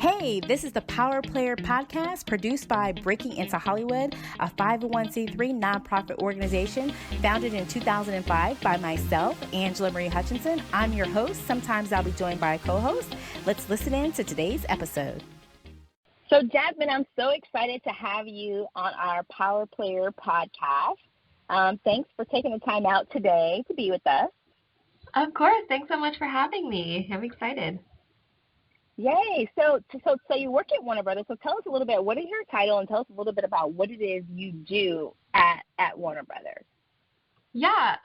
Hey, this is the Power Player Podcast produced by Breaking Into Hollywood, a 501c3 nonprofit organization founded in 2005 by myself, Angela Marie Hutchinson. I'm your host. Sometimes I'll be joined by a co-host. Let's listen in to today's episode. So, Jasmine, I'm so excited to have you on our Power Player Podcast. Thanks for taking the time out today to be with us. Of course. Thanks so much for having me. I'm excited. Yay. So you work at Warner Brothers. So tell us a little bit, what is your title, and tell us a little bit about what it is you do at Warner Brothers. Yeah.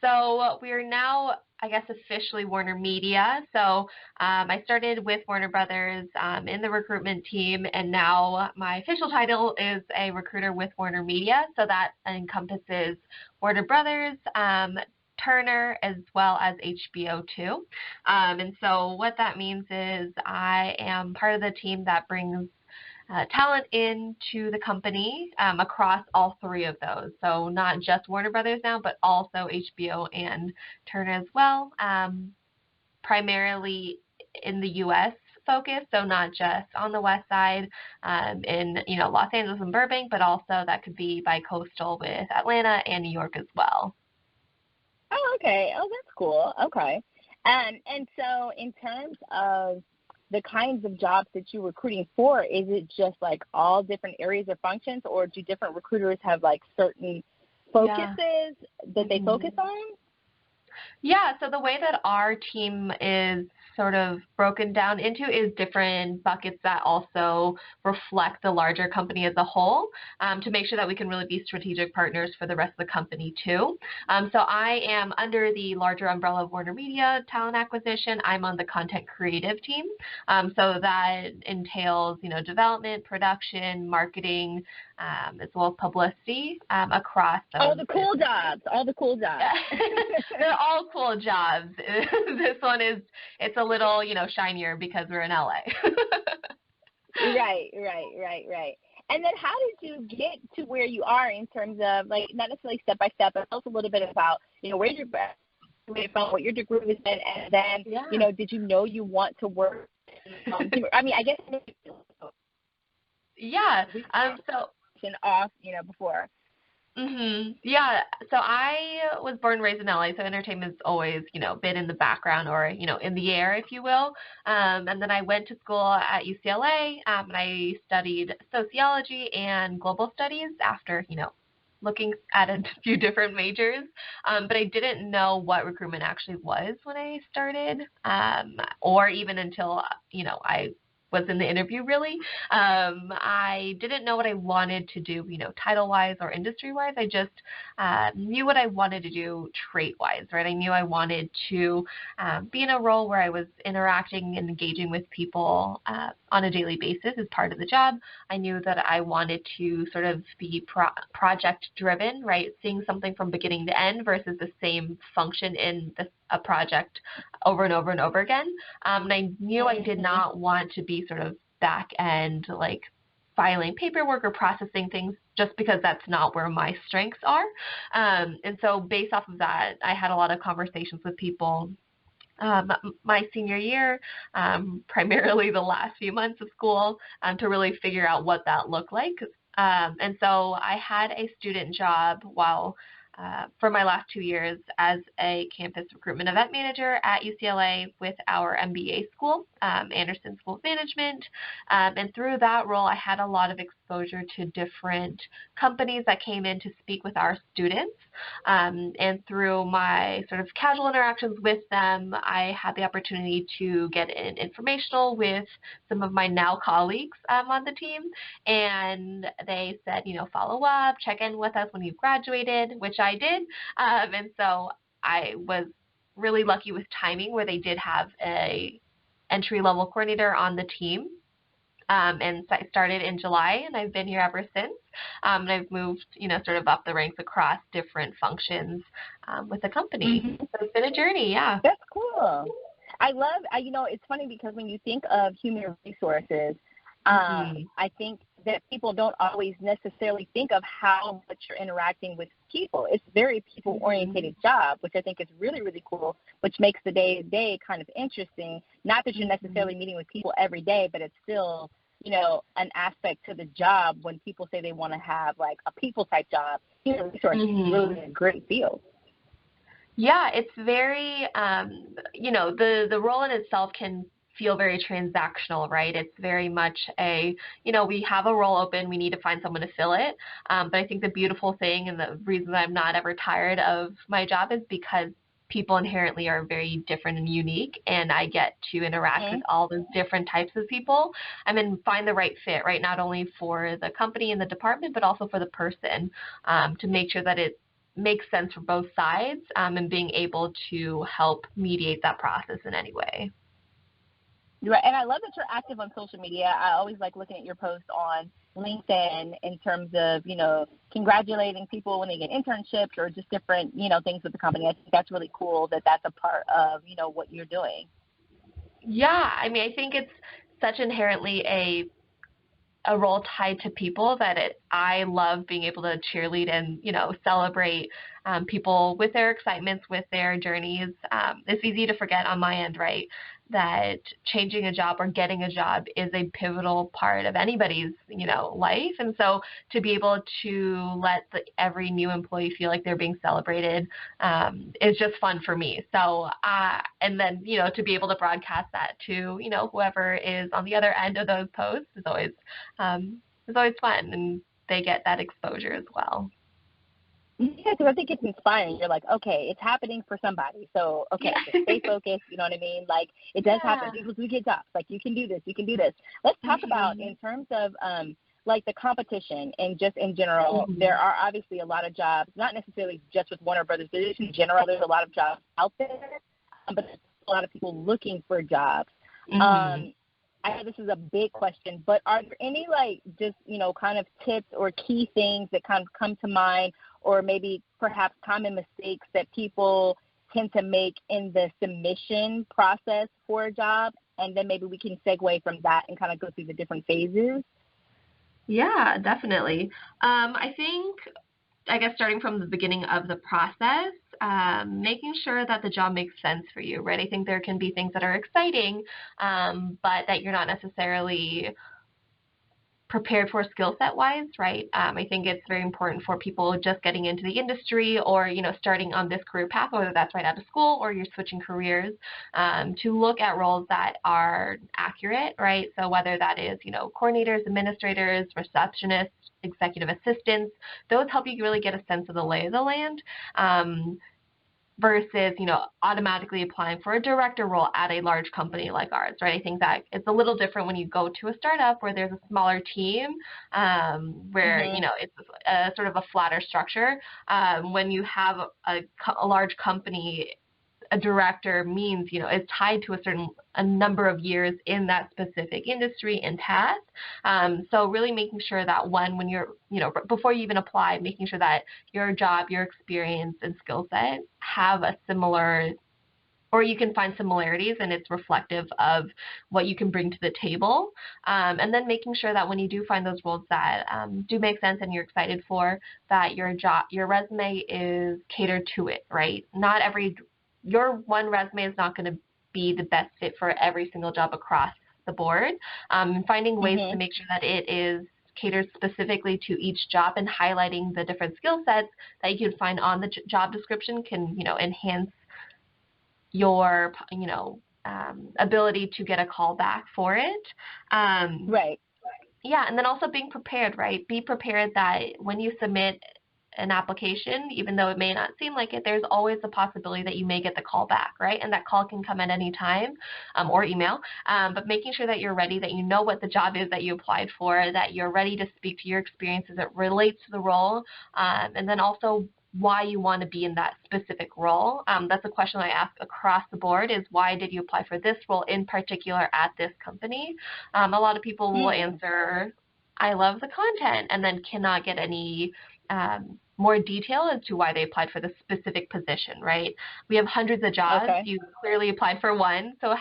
So we're now, I guess, officially Warner Media. So I started with Warner Brothers in the recruitment team, and now my official title is a recruiter with Warner Media. So that encompasses Warner Brothers, Turner, as well as HBO too. And so what that means is I am part of the team that brings talent into the company across all three of those. So not just Warner Brothers now, but also HBO and Turner as well. Primarily in the U.S. focus, so not just on the West Side in Los Angeles and Burbank, but also that could be bi-coastal with Atlanta and New York as well. Oh, okay. Oh, that's cool. Okay. And so in terms of the kinds of jobs that you're recruiting for, is it just like all different areas or functions, or do different recruiters have like certain focuses that they focus on? Yeah, so the way that our team is sort of broken down into is different buckets that also reflect the larger company as a whole, to make sure that we can really be strategic partners for the rest of the company too. So I am under the larger umbrella of Warner Media Talent Acquisition. I'm on the content creative team. So that entails, development, production, marketing, as well as publicity across those. All the cool jobs. They're all cool jobs. This one it's a little, shinier because we're in LA. Right. And then how did you get to where you are in terms of, like, not necessarily step by step, but tell us a little bit about, where you're from, what your degree was in, and then, did you know you want to work? I mean, I guess. Yeah. Before. Yeah. So I was born and raised in LA, so entertainment's always, been in the background or, in the air, if you will. And then I went to school at UCLA, and I studied sociology and global studies after, looking at a few different majors. But I didn't know what recruitment actually was when I started, or even until, I was in the interview, really. I didn't know what I wanted to do, title-wise or industry-wise. I just knew what I wanted to do trait-wise, right? I knew I wanted to be in a role where I was interacting and engaging with people on a daily basis as part of the job. I knew that I wanted to sort of be project-driven, right? Seeing something from beginning to end versus the same function in a project over and over and over again. And I knew I did not want to be sort of back end, like filing paperwork or processing things, just because that's not where my strengths are. And so based off of that, I had a lot of conversations with people my senior year, primarily the last few months of school, to really figure out what that looked like. And so I had a student job for my last 2 years as a campus recruitment event manager at UCLA with our MBA school, Anderson School of Management. And through that role, I had a lot of exposure to different companies that came in to speak with our students. And through my sort of casual interactions with them, I had the opportunity to get in informational with some of my now colleagues on the team. And they said, follow up, check in with us when you've graduated, which I did. And so I was really lucky with timing, where they did have a entry-level coordinator on the team. And so I started in July, and I've been here ever since. And I've moved, sort of up the ranks across different functions with the company. So it's been a journey, yeah. That's cool. I love, it's funny because when you think of human resources, I think that people don't always necessarily think of how much you're interacting with people. It's a very people-oriented job, which I think is really, really cool, which makes the day-to-day kind of interesting. Not that you're necessarily meeting with people every day, but it's still, you know, an aspect to the job when people say they want to have, like, a people-type job. Human resources is really a great field. Yeah, it's very, you know, the role in itself can feel very transactional, right? It's very much a, you know, we have a role open, we need to find someone to fill it. But I think the beautiful thing and the reason I'm not ever tired of my job is because people inherently are very different and unique, and I get to interact with all those different types of people and then find the right fit, right? Not only for the company and the department, but also for the person, to make sure that it makes sense for both sides, and being able to help mediate that process in any way. Right, and I love that you're active on social media. I always like looking at your posts on LinkedIn in terms of, you know, congratulating people when they get internships or just different, you know, things with the company. I think that's really cool that that's a part of, you know, what you're doing. Yeah, I mean, I think it's such inherently a role tied to people that I love being able to cheerlead and, you know, celebrate people with their excitements, with their journeys. It's easy to forget on my end, right, that changing a job or getting a job is a pivotal part of anybody's, you know, life. And so to be able to let every new employee feel like they're being celebrated is just fun for me. So, and then, you know, to be able to broadcast that to, you know, whoever is on the other end of those posts is always fun, and they get that exposure as well. Yeah, because I think it's inspiring. You're like, okay, it's happening for somebody. So, okay, so stay focused. You know what I mean? Like, it does happen. People do get jobs. Like, you can do this. You can do this. Let's talk about, in terms of, like, the competition and just in general, there are obviously a lot of jobs, not necessarily just with Warner Brothers, but just in general, there's a lot of jobs out there, but there's a lot of people looking for jobs. I know this is a big question, but are there any, like, just, you know, kind of tips or key things that kind of come to mind, or maybe perhaps common mistakes that people tend to make in the submission process for a job? And then maybe we can segue from that and kind of go through the different phases. Yeah, definitely. I think, I guess, starting from the beginning of the process, making sure that the job makes sense for you, right? I think there can be things that are exciting, but that you're not necessarily prepared for skill set wise, right? I think it's very important for people just getting into the industry or, you know, starting on this career path, whether that's right out of school or you're switching careers, to look at roles that are accurate, right? So whether that is, you know, coordinators, administrators, receptionists, executive assistants, those help you really get a sense of the lay of the land. Versus, you know, automatically applying for a director role at a large company like ours, right? I think that it's a little different when you go to a startup where there's a smaller team, where, you know, it's a sort of a flatter structure. When you have a large company, a director means, you know, is tied to a number of years in that specific industry and task. So really making sure that when you're, you know, before you even apply, making sure that your job, your experience and skill set have a similar, or you can find similarities and it's reflective of what you can bring to the table. And then making sure that when you do find those roles that do make sense and you're excited for, that your resume is catered to it, right? Your one resume is not going to be the best fit for every single job across the board. Finding ways to make sure that it is catered specifically to each job and highlighting the different skill sets that you can find on the job description can, you know, enhance your, you know, ability to get a call back for it. Right. Yeah, and then also being prepared, right? Be prepared that when you submit an application, even though it may not seem like it, there's always the possibility that you may get the call back, right? And that call can come at any time, or email, but making sure that you're ready, that you know what the job is that you applied for, that you're ready to speak to your experience as it relates to the role, and then also why you want to be in that specific role. That's a question I ask across the board, is why did you apply for this role in particular at this company? A lot of people will answer, I love the content, and then cannot get any more detail as to why they applied for the specific position, right? We have hundreds of jobs. Okay. You clearly applied for one. So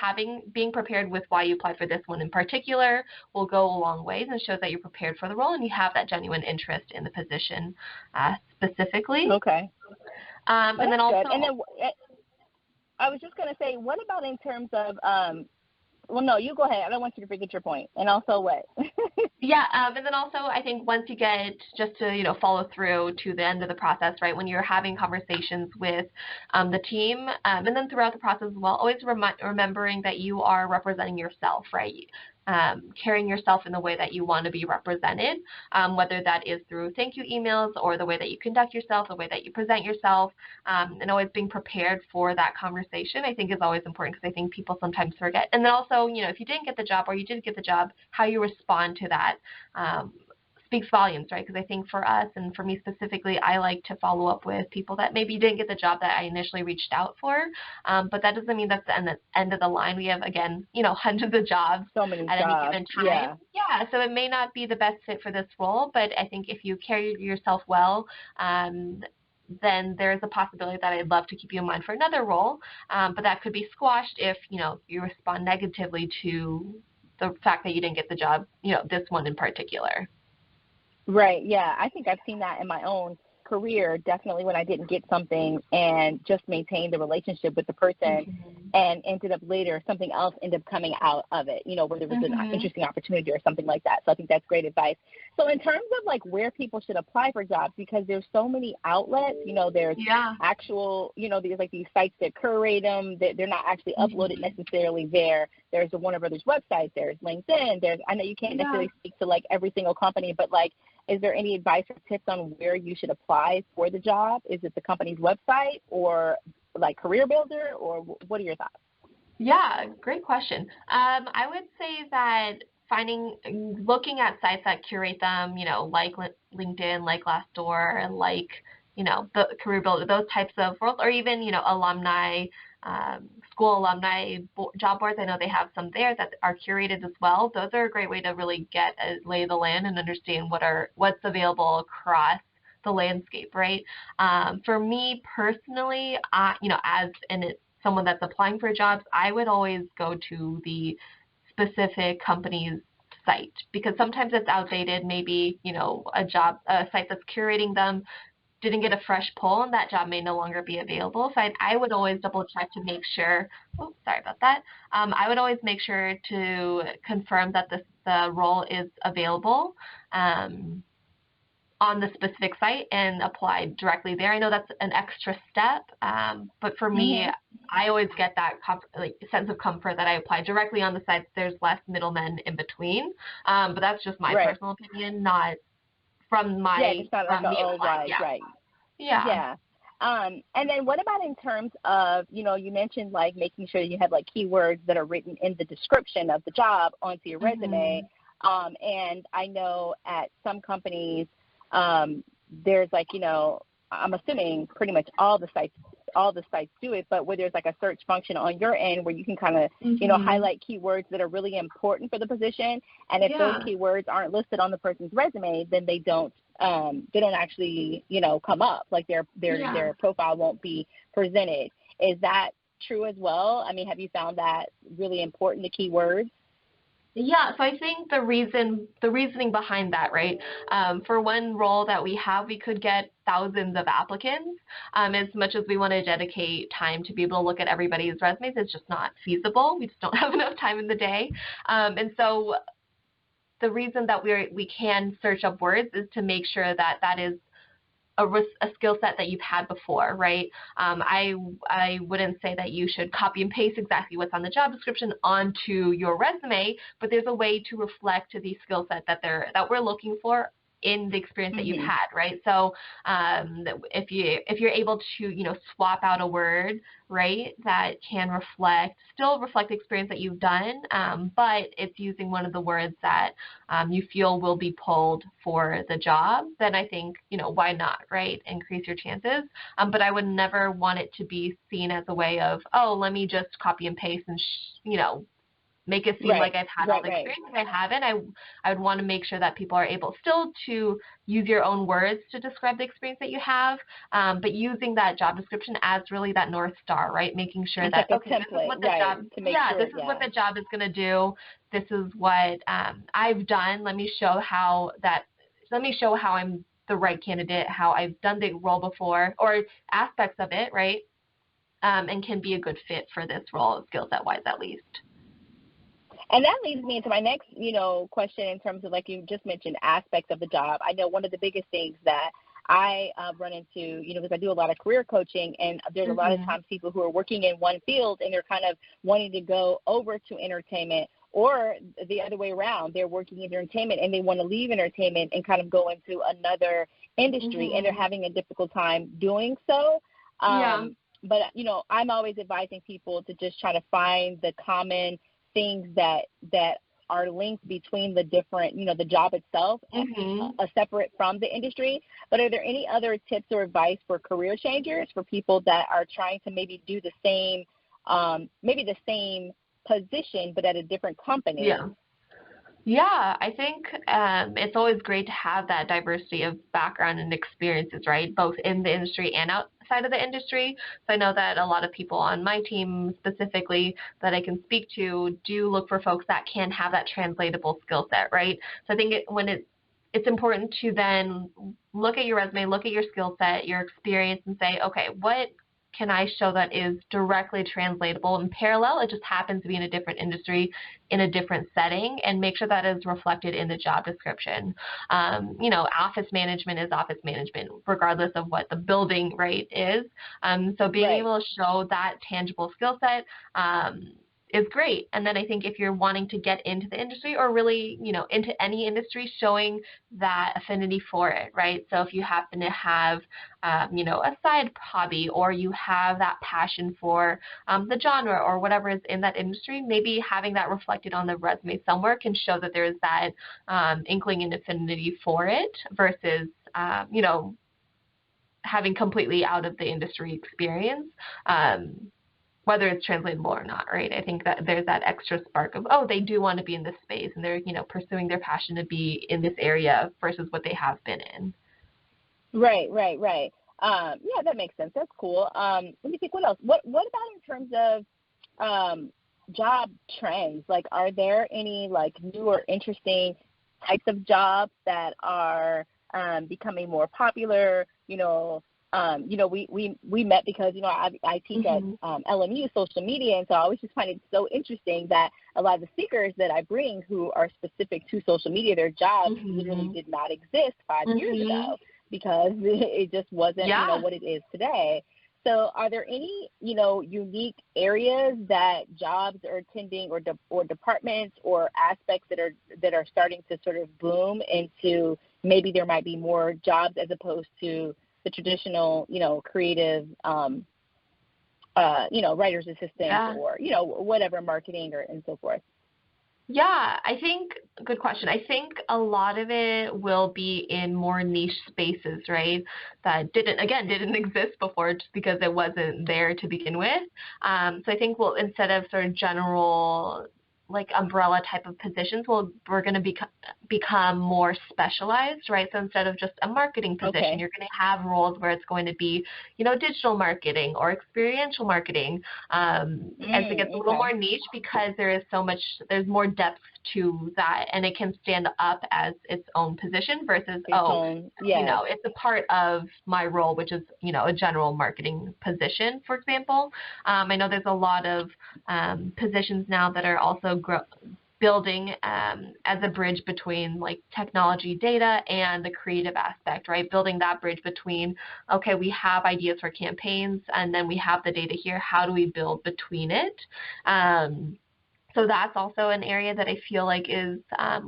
being prepared with why you applied for this one in particular will go a long ways and shows that you're prepared for the role and you have that genuine interest in the position specifically. Okay. And then that's also, good. And then I was just going to say, what about in terms of, well, no, you go ahead. I don't want you to forget your point. And also what? yeah, and then also I think once you get, just to, follow through to the end of the process, right, when you're having conversations with the team, and then throughout the process as well, always remembering that you are representing yourself, right? Carrying yourself in the way that you want to be represented, whether that is through thank you emails or the way that you conduct yourself, the way that you present yourself, and always being prepared for that conversation, I think is always important because I think people sometimes forget. And then also, if you didn't get the job or you did get the job, how you respond to that speaks volumes, right? Because I think for us and for me specifically, I like to follow up with people that maybe didn't get the job that I initially reached out for, but that doesn't mean that's the end of the line. We have, again, hundreds of jobs so many at jobs. any given time. Yeah, so it may not be the best fit for this role, but I think if you carry yourself well, then there's a possibility that I'd love to keep you in mind for another role, but that could be squashed if, you respond negatively to the fact that you didn't get the job, this one in particular. Right. Yeah. I think I've seen that in my own career, definitely when I didn't get something and just maintained the relationship with the person and ended up later something else ended up coming out of it, where there was an interesting opportunity or something like that. So I think that's great advice. So in terms of like where people should apply for jobs, because there's so many outlets, there's actual, there's like these sites that curate them, that they're not actually uploaded necessarily there. There's the Warner Brothers website, there's LinkedIn, I know you can't necessarily speak to like every single company, but like, is there any advice or tips on where you should apply for the job? Is it the company's website or like Career Builder, or what are your thoughts? Yeah, great question. I would say that looking at sites that curate them, like LinkedIn, like Glassdoor, like, the Career Builder, those types of roles, or even, alumni, school alumni job boards. I know they have some there that are curated as well. Those are a great way to really get a lay of the land and understand what's available across the landscape, right? For me personally, as someone that's applying for jobs, I would always go to the specific company's site because sometimes it's outdated. Maybe, a site that's curating them didn't get a fresh pull and that job may no longer be available. So I would always double check to make sure, sorry about that. I would always make sure to confirm that the role is available on the specific site and apply directly there. I know that's an extra step, but for me, I always get that sense of comfort that I apply directly on the site. There's less middlemen in between, but that's just my personal opinion, not from my it's not like right. Yeah. And then what about in terms of, you mentioned like making sure you have like keywords that are written in the description of the job onto your resume. And I know at some companies, there's like, I'm assuming pretty much all the sites do it, but where there's like a search function on your end where you can kind of, highlight keywords that are really important for the position. And if those keywords aren't listed on the person's resume, then they don't actually, come up, like their profile won't be presented. Is that true as well? I mean, have you found that really important, the keywords? Yeah, so I think the reasoning behind that, right? For one role that we have, we could get thousands of applicants. As much as we want to dedicate time to be able to look at everybody's resumes, it's just not feasible. We just don't have enough time in the day. And so the reason that we can search up words is to make sure that is a skill set that you've had before, right? I wouldn't say that you should copy and paste exactly what's on the job description onto your resume, but there's a way to reflect the skill set that we're looking for in the experience that you've had, right? So if you're able to swap out a word, right, that can still reflect the experience that you've done, but it's using one of the words that you feel will be pulled for the job, then I think why not, right? Increase your chances. But I would never want it to be seen as a way of let me just copy and paste and make it seem like I've had all the experience. If I haven't, I would want to make sure that people are able still to use your own words to describe the experience that you have, but using that job description as really that North Star, right? Making sure it's that, like okay, this is what the job, this is what the job is going to do. This is what I've done. Let me show how I'm the right candidate, how I've done the role before, or aspects of it, right? And can be a good fit for this role, skill set wise at least. And that leads me into my next, question in terms of, like you just mentioned, aspects of the job. I know one of the biggest things that I run into, because I do a lot of career coaching, and there's a lot of times people who are working in one field and they're kind of wanting to go over to entertainment, or the other way around. They're working in entertainment and they want to leave entertainment and kind of go into another industry, and they're having a difficult time doing so. But, I'm always advising people to just try to find the common things that are linked between the different, the job itself, separate from the industry. But are there any other tips or advice for career changers, for people that are trying to maybe do the same, position, but at a different company? Yeah, I think it's always great to have that diversity of background and experiences, right? Both in the industry and outside of the industry. So I know that a lot of people on my team specifically that I can speak to do look for folks that can have that translatable skill set, right? So I think it's important to then look at your resume, look at your skill set, your experience, and say, okay, what can I show that is directly translatable in parallel? It just happens to be in a different industry, in a different setting, and make sure that is reflected in the job description. Office management is office management, regardless of what the building, right, is. So being able to show that tangible skill set is great. And then I think if you're wanting to get into the industry, or really, into any industry, showing that affinity for it, right? So if you happen to have, a side hobby, or you have that passion for the genre or whatever is in that industry, maybe having that reflected on the resume somewhere can show that there is that inkling and affinity for it versus, having completely out of the industry experience. Whether it's translatable or not, right? I think that there's that extra spark of, they do want to be in this space, and they're, pursuing their passion to be in this area versus what they have been in. Right. Yeah, that makes sense. That's cool. Let me think, what else? What about in terms of job trends? Like, are there any, like, new or interesting types of jobs that are becoming more popular? We met because, I teach at LMU social media, and so I always just find it so interesting that a lot of the speakers that I bring who are specific to social media, their jobs literally did not exist 5 years ago, because it just wasn't, what it is today. So are there any, unique areas that jobs are attending, or departments or aspects that are starting to sort of boom into, maybe there might be more jobs as opposed to the traditional, creative, writer's assistant, or, whatever, marketing and so forth? Yeah, good question. I think a lot of it will be in more niche spaces, right, that didn't exist before, just because it wasn't there to begin with. So I think instead of sort of general, like, umbrella type of positions, we're going to become more specialized, right? So instead of just a marketing position, you're going to have roles where it's going to be, digital marketing or experiential marketing, as it gets a little more niche, because there's more depth to that, and it can stand up as its own position versus, it's a part of my role, which is, a general marketing position, for example. I know there's a lot of positions now that are also building as a bridge between, like, technology, data, and the creative aspect, right? Building that bridge between, okay, we have ideas for campaigns, and then we have the data here. How do we build between it? So that's also an area that I feel like is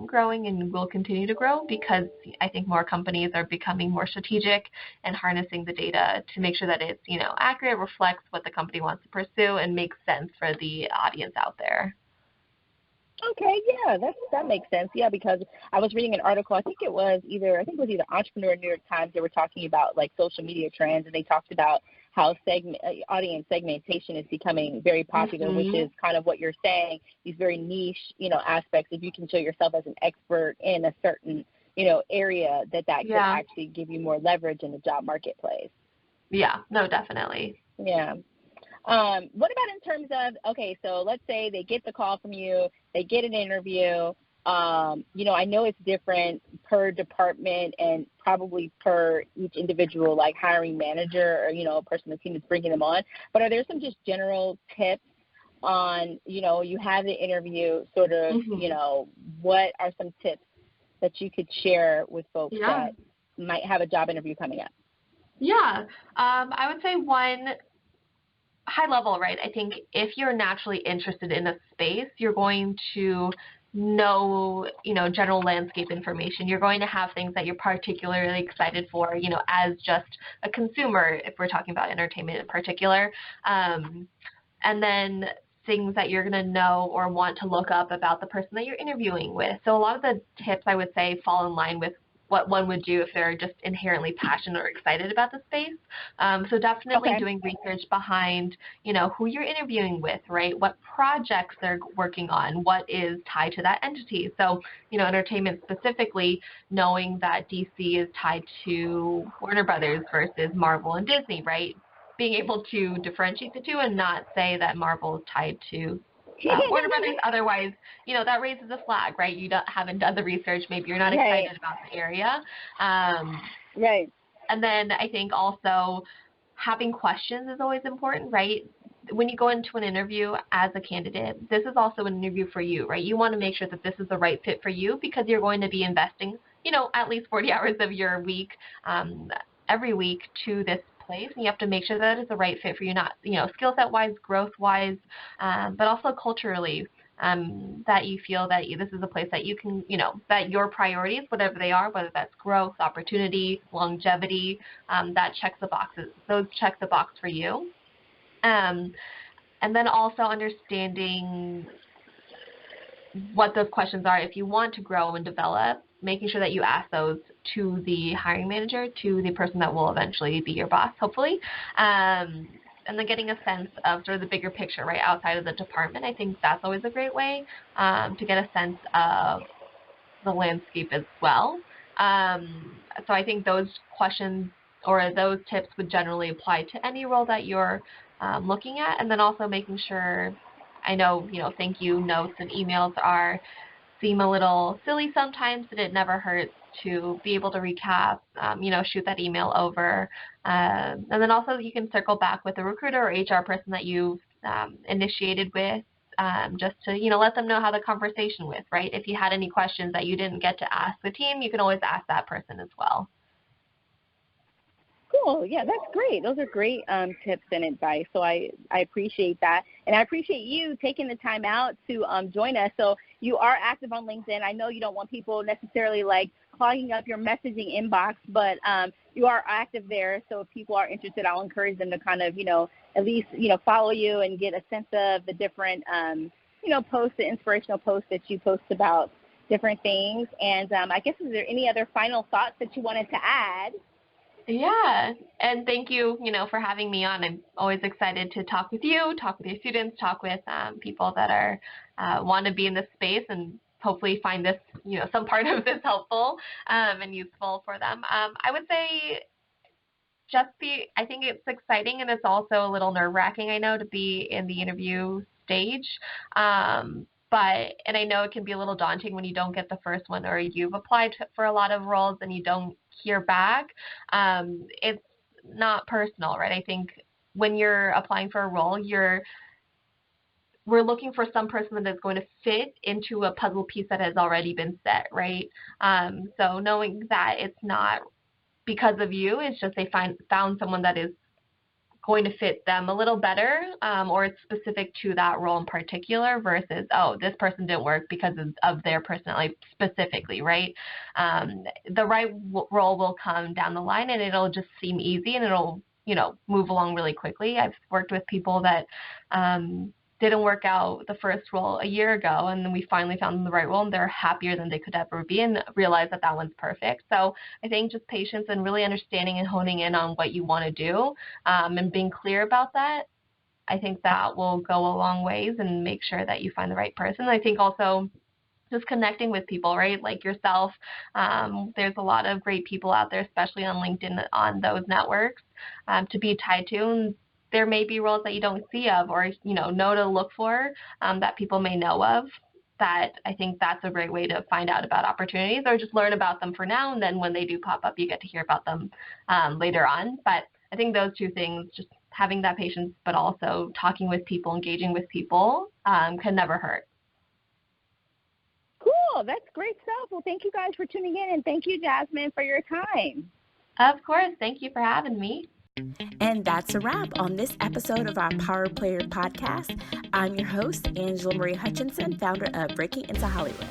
growing and will continue to grow, because I think more companies are becoming more strategic and harnessing the data to make sure that it's, accurate, reflects what the company wants to pursue, and makes sense for the audience out there. Okay, yeah, that makes sense. Yeah, because I was reading an article. I think it was either Entrepreneur or New York Times. They were talking about like social media trends, and they talked about how audience segmentation is becoming very popular, which is kind of what you're saying. These very niche, aspects. If you can show yourself as an expert in a certain, area, that could actually give you more leverage in the job marketplace. Yeah, no, definitely. Yeah. What about in terms of, okay, so let's say they get the call from you, they get an interview. I know it's different per department and probably per each individual, like hiring manager or, person on the team that's bringing them on. But are there some just general tips on, you have the interview, sort of, what are some tips that you could share with folks that might have a job interview coming up? Yeah, I would say one, high level, right? I think if you're naturally interested in a space, you're going to know, general landscape information. You're going to have things that you're particularly excited for, as just a consumer, if we're talking about entertainment in particular. And then things that you're going to know or want to look up about the person that you're interviewing with. So a lot of the tips, I would say, fall in line with what one would do if they're just inherently passionate or excited about the space. So definitely doing research behind, who you're interviewing with, right? What projects they're working on, what is tied to that entity. So, entertainment specifically, knowing that DC is tied to Warner Brothers versus Marvel and Disney, right? Being able to differentiate the two and not say that Marvel is tied to Warner Brothers. Otherwise, that raises a flag, right? You haven't done the research. Maybe you're not excited about the area. Right. And then I think also having questions is always important, right? When you go into an interview as a candidate, this is also an interview for you, right? You want to make sure that this is the right fit for you because you're going to be investing, at least 40 hours of your week, every week to this place, and you have to make sure that it's the right fit for you, not, skill set wise, growth wise, but also culturally, that you feel that this is a place that you can, that your priorities, whatever they are, whether that's growth, opportunity, longevity, that checks the boxes. Those check the box for you. And then also understanding what those questions are. If you want to grow and develop, making sure that you ask those to the hiring manager, to the person that will eventually be your boss, hopefully. And then getting a sense of sort of the bigger picture, right, outside of the department. I think that's always a great way to get a sense of the landscape as well. So I think those questions or those tips would generally apply to any role that you're looking at. And then also making sure, I know, thank you notes and emails seem a little silly sometimes, but it never hurts to be able to recap, shoot that email over. And then also you can circle back with a recruiter or HR person that you've initiated with, just to, let them know how the conversation went, right? If you had any questions that you didn't get to ask the team, you can always ask that person as well. Cool. Yeah, that's great. Those are great tips and advice. So I appreciate that. And I appreciate you taking the time out to join us. So you are active on LinkedIn. I know you don't want people necessarily like clogging up your messaging inbox, but you are active there. So if people are interested, I'll encourage them to kind of, at least, follow you and get a sense of the different, posts, the inspirational posts that you post about different things. And I guess, is there any other final thoughts that you wanted to add? Yeah, and thank you, for having me on. I'm always excited to talk with you, talk with your students, talk with people that are want to be in this space and hopefully find this, some part of this helpful and useful for them. I would say I think it's exciting and it's also a little nerve-wracking, I know, to be in the interview stage. And I know it can be a little daunting when you don't get the first one or you've applied for a lot of roles and you don't hear back. It's not personal, right? I think when you're applying for a role, we're looking for some person that is going to fit into a puzzle piece that has already been set, right? So knowing that it's not because of you, it's just they found someone that is going to fit them a little better, or it's specific to that role in particular versus, this person didn't work because of their personality specifically, right? The right role will come down the line and it'll just seem easy and it'll, move along really quickly. I've worked with people that didn't work out the first role a year ago, and then we finally found them the right role, and they're happier than they could ever be, and realize that that one's perfect. So I think just patience and really understanding and honing in on what you want to do, and being clear about that, I think that will go a long ways and make sure that you find the right person. I think also just connecting with people, right? Like yourself, there's a lot of great people out there, especially on LinkedIn, on those networks, to be tied to. And there may be roles that you don't see of, or, know to look for, that people may know of. That I think that's a great way to find out about opportunities, or just learn about them for now. And then when they do pop up, you get to hear about them later on. But I think those two things, just having that patience, but also talking with people, engaging with people, can never hurt. Cool. That's great stuff. Well, thank you guys for tuning in, and thank you, Jasmine, for your time. Of course. Thank you for having me. And that's a wrap on this episode of our Power Player podcast. I'm your host, Angela Marie Hutchinson, founder of Breaking Into Hollywood.